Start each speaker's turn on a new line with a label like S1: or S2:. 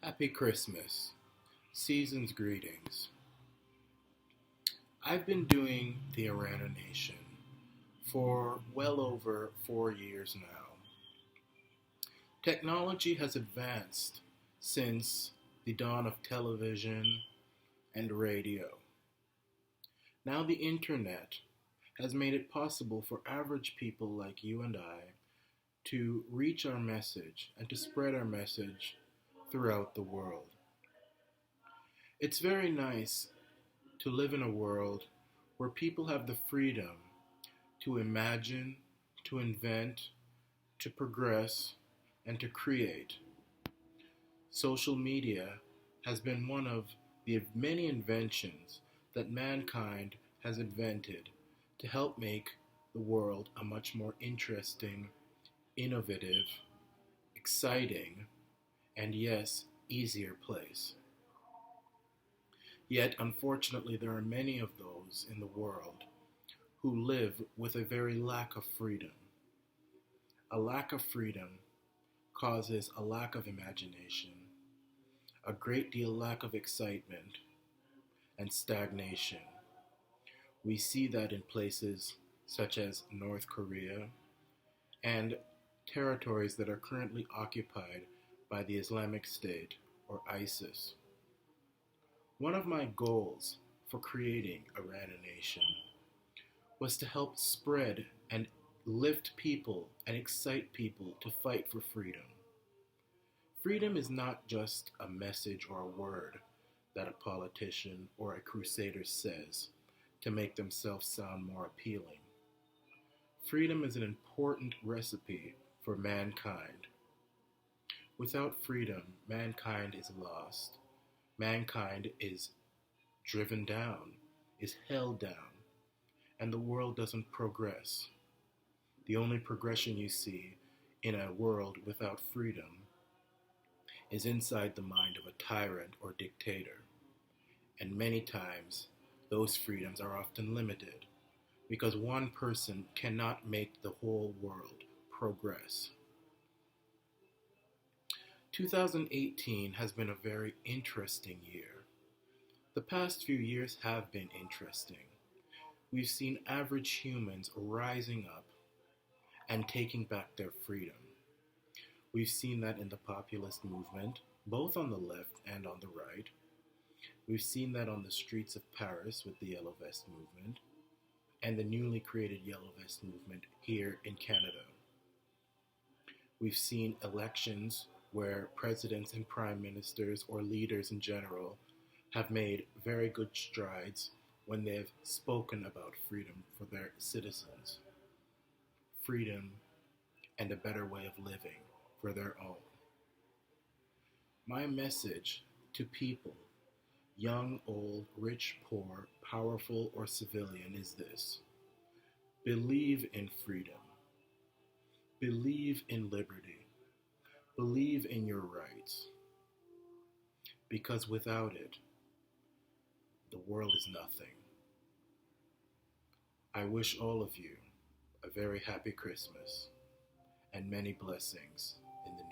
S1: Happy Christmas. Season's greetings. I've been doing the Arana Nation for well over 4 years now. Technology has advanced since the dawn of television and radio. Now the internet has made it possible for average people like you and I to reach our message and to spread our message throughout the world. It's very nice to live in a world where people have the freedom to imagine, to invent, to progress, and to create. Social media has been one of the many inventions that mankind has invented to help make the world a much more interesting, innovative, exciting, and yes, easier place. Yet, unfortunately, there are many of those in the world who live with a very lack of freedom. A lack of freedom causes a lack of imagination, a great deal lack of excitement, and stagnation. We see that in places such as North Korea and territories that are currently occupied by the Islamic State or ISIS. One of my goals for creating Arana Nation was to help spread and lift people and excite people to fight for freedom. Freedom is not just a message or a word that a politician or a crusader says to make themselves sound more appealing. Freedom is an important recipe for mankind. Without freedom, mankind is lost. Mankind is driven down, is held down, and the world doesn't progress. The only progression you see in a world without freedom is inside the mind of a tyrant or dictator. And many times, those freedoms are often limited because one person cannot make the whole world progress. 2018 has been a very interesting year. The past few years have been interesting. We've seen average humans rising up and taking back their freedom. We've seen that in the populist movement, both on the left and on the right. We've seen that on the streets of Paris with the Yellow Vest movement and the newly created Yellow Vest movement here in Canada. We've seen elections where presidents and prime ministers or leaders in general have made very good strides when they've spoken about freedom for their citizens. Freedom and a better way of living for their own. My message to people, young, old, rich, poor, powerful, or civilian, is this: believe in freedom. Believe in liberty. Believe in your rights. Because without it, the world is nothing. I wish all of you a very happy Christmas and many blessings in the